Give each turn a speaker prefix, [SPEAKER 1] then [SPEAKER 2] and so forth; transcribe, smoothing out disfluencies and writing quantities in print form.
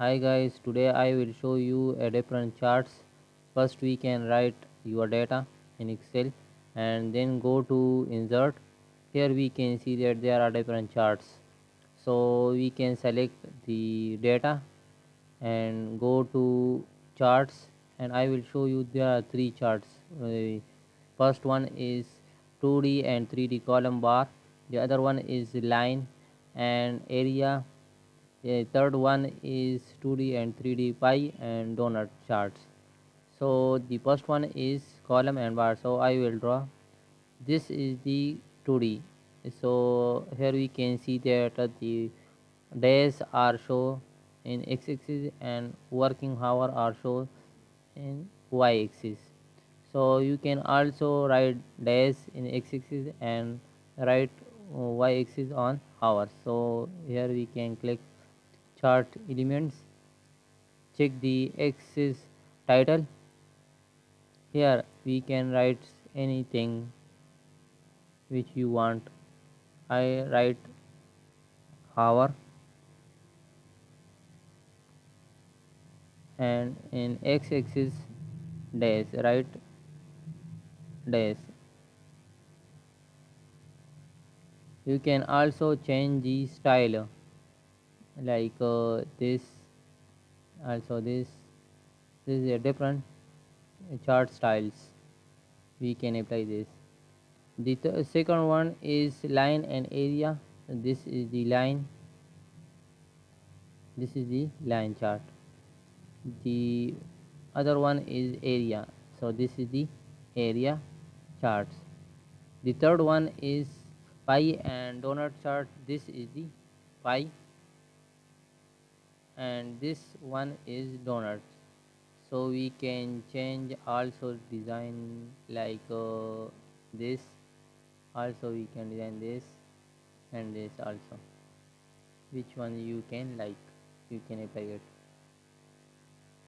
[SPEAKER 1] Hi guys, today I will show you a different charts. First we can write your data in Excel and then go to insert. Here we can see that there are different charts. So we can select the data and go to charts, and I will show you there are three charts. First one is 2D and 3D column bar. The other one is line and area. The third one is 2D and 3D pie and donut charts. So the first one is column and bar. So I will draw. This is the 2D. So here we can see that the days are shown in x-axis and working hour are shown in y-axis. So you can also write days in x-axis and write y-axis on hours. So here we can click chart elements, check the axis title. Here we can write anything which you want. I write hour, and in x-axis days, write days. You can also change the style like this, also this is a different chart styles. We can apply this. The second one is line and area. This is the line, this is the line chart. The other one is area, so this is the area charts. The third one is pie and donut chart. This is the pie and this one is donuts. So we can change also design like this. Also we can design this and this also. Which one you can like, you can apply it.